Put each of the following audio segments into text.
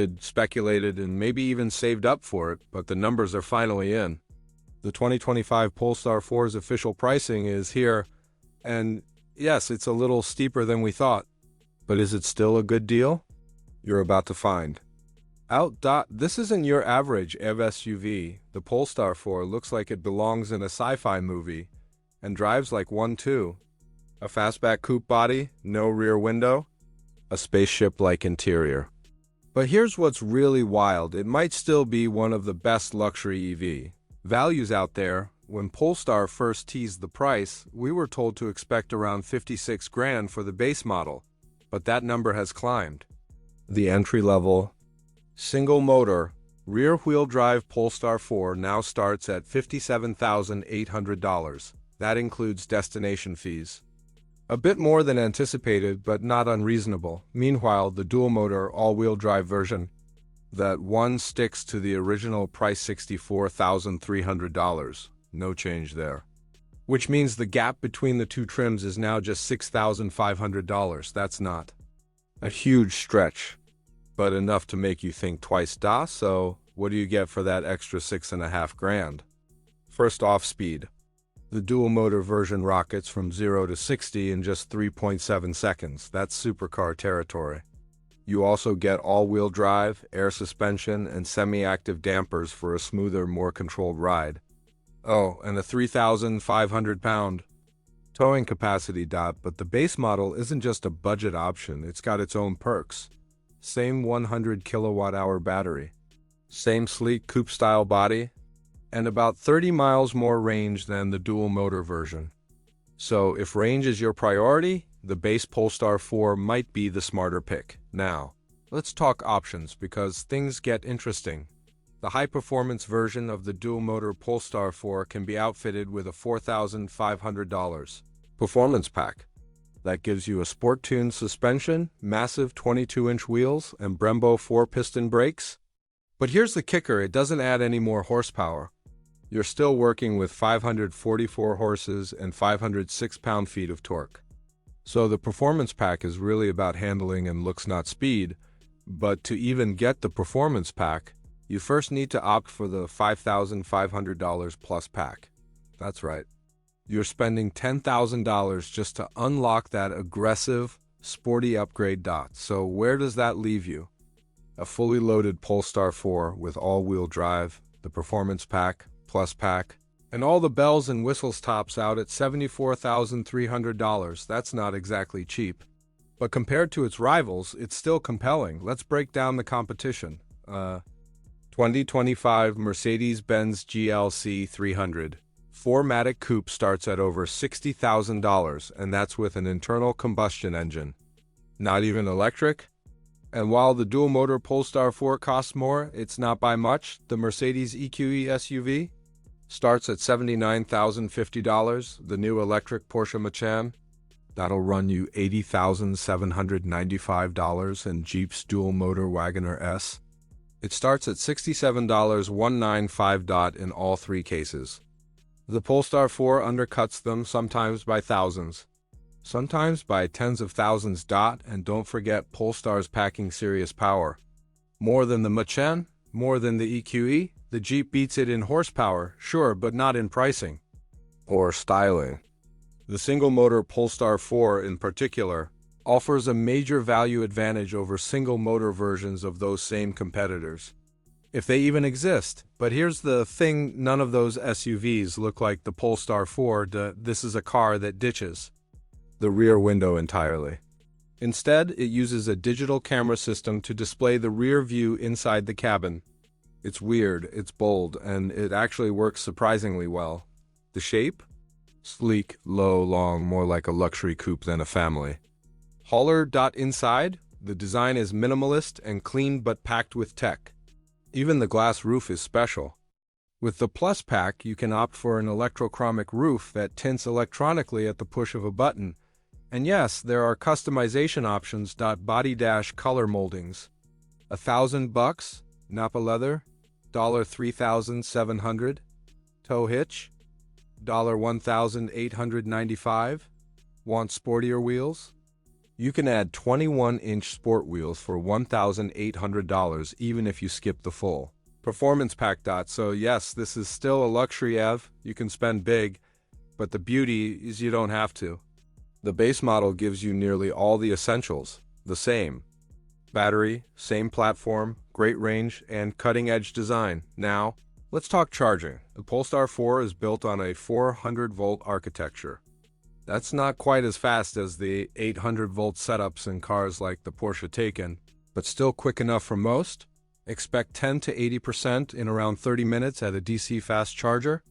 waited, speculated, and maybe even saved up for it, but the numbers are finally in. The 2025 Polestar 4's official pricing is here, and yes, it's a little steeper than we thought. But is it still a good deal? You're about to find out. This isn't your average EV SUV. The Polestar 4 looks like it belongs in a sci-fi movie and drives like one too. A fastback coupe body, no rear window, a spaceship-like interior. But here's what's really wild. It might still be one of the best luxury EV values out there. When Polestar first teased the price, we were told to expect around 56 grand for the base model, but that number has climbed. The entry-level, single-motor, rear-wheel drive Polestar 4 now starts at $57,800. That includes destination fees. A bit more than anticipated, but not unreasonable. Meanwhile, the dual-motor all-wheel drive version, that one sticks to the original price, $64,300. No change there. Which means the gap between the two trims is now just $6,500. That's not a huge stretch, but enough to make you think twice. So what do you get for that extra 6.5 grand? First off, speed. The dual-motor version rockets from 0 to 60 in just 3.7 seconds. That's supercar territory. You also get all-wheel drive, air suspension, and semi-active dampers for a smoother, more controlled ride. Oh, and a 3,500-pound towing capacity. But the base model isn't just a budget option, it's got its own perks. Same 100 kilowatt-hour battery, same sleek coupe-style body, and about 30 miles more range than the dual-motor version. So if range is your priority, the base Polestar 4 might be the smarter pick. Now, let's talk options because things get interesting. The high-performance version of the dual-motor Polestar 4 can be outfitted with a $4,500 Performance Pack. That gives you a sport-tuned suspension, massive 22-inch wheels, and Brembo 4-piston brakes. But here's the kicker, it doesn't add any more horsepower. You're still working with 544 horses and 506 pound-feet of torque. So the Performance Pack is really about handling and looks, not speed. But to even get the Performance Pack, you first need to opt for the $5,500 Plus Pack. That's right. You're spending $10,000 just to unlock that aggressive, sporty upgrade. So where does that leave you? A fully loaded Polestar 4 with all-wheel drive, the Performance Pack, Plus Pack, and all the bells and whistles tops out at $74,300. That's not exactly cheap. But compared to its rivals, it's still compelling. Let's break down the competition. 2025 Mercedes-Benz GLC 300. 4MATIC Coupe starts at over $60,000, and that's with an internal combustion engine. Not even electric? And while the dual-motor Polestar 4 costs more, it's not by much. The Mercedes EQE SUV starts at $79,050. The new electric Porsche Macan, that'll run you $80,795, and Jeep's dual-motor Wagoneer S, it starts at $67,195 in all three cases. The Polestar 4 undercuts them, sometimes by thousands, sometimes by tens of thousands. And don't forget, Polestar's packing serious power. More than the Macan, more than the EQE. The Jeep beats it in horsepower, sure, but not in pricing or styling. The single-motor Polestar 4 in particular offers a major value advantage over single-motor versions of those same competitors, if they even exist. But here's the thing, none of those SUVs look like the Polestar 4. This is a car that ditches the rear window entirely. Instead, it uses a digital camera system to display the rear view inside the cabin. It's weird, it's bold, and it actually works surprisingly well. The shape? Sleek, low, long, more like a luxury coupe than a family hauler. Inside, the design is minimalist and clean but packed with tech. Even the glass roof is special. With the Plus Pack, you can opt for an electrochromic roof that tints electronically at the push of a button. And yes, there are customization options. Body color moldings. $1,000, Napa leather, $3,700, tow hitch, $1,895. Want sportier wheels? You can add 21-inch sport wheels for $1,800 even if you skip the full Performance Pack. So yes, this is still a luxury EV. You can spend big, but the beauty is you don't have to. The base model gives you nearly all the essentials, the same battery, same platform, great range, and cutting-edge design. Now, let's talk charging. The Polestar 4 is built on a 400-volt architecture. That's not quite as fast as the 800-volt setups in cars like the Porsche Macan, but still quick enough for most. Expect 10 to 80% in around 30 minutes at a DC fast charger.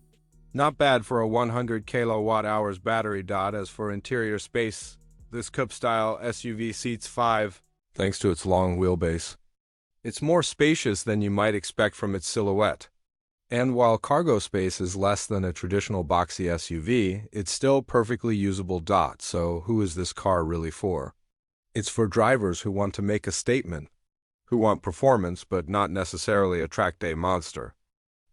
Not bad for a 100 kWh battery. As for interior space, this coupe-style SUV seats 5, thanks to its long wheelbase. It's more spacious than you might expect from its silhouette. And while cargo space is less than a traditional boxy SUV, it's still perfectly usable. So who is this car really for? It's for drivers who want to make a statement, who want performance but not necessarily attract a monster,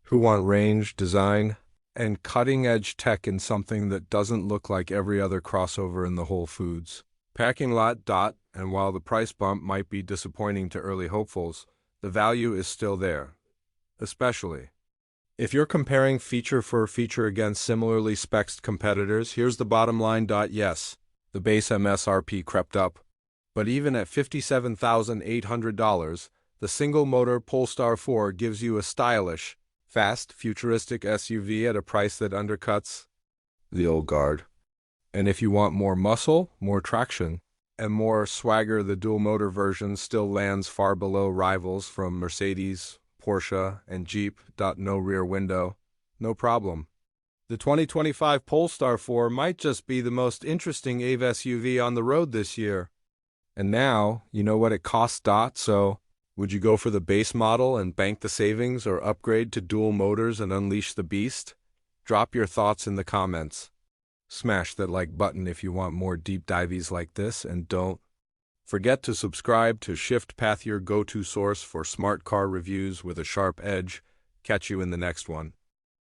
who want range, design, and cutting-edge tech in something that doesn't look like every other crossover in the Whole Foods parking lot. And while the price bump might be disappointing to early hopefuls, the value is still there, especially if you're comparing feature for feature against similarly spec'd competitors. Here's the bottom line. Yes, the base MSRP crept up, but even at $57,800, the single-motor Polestar 4 gives you a stylish, fast, futuristic SUV at a price that undercuts the old guard. And if you want more muscle, more traction, and more swagger, the dual-motor version still lands far below rivals from Mercedes, Porsche, and Jeep. No rear window, no problem. The 2025 Polestar 4 might just be the most interesting EV SUV on the road this year. And now, you know what it costs. So, would you go for the base model and bank the savings, or upgrade to dual motors and unleash the beast? Drop your thoughts in the comments. Smash that like button if you want more deep dives like this, and don't forget to subscribe to Shift Path, your go-to source for smart car reviews with a sharp edge. Catch you in the next one.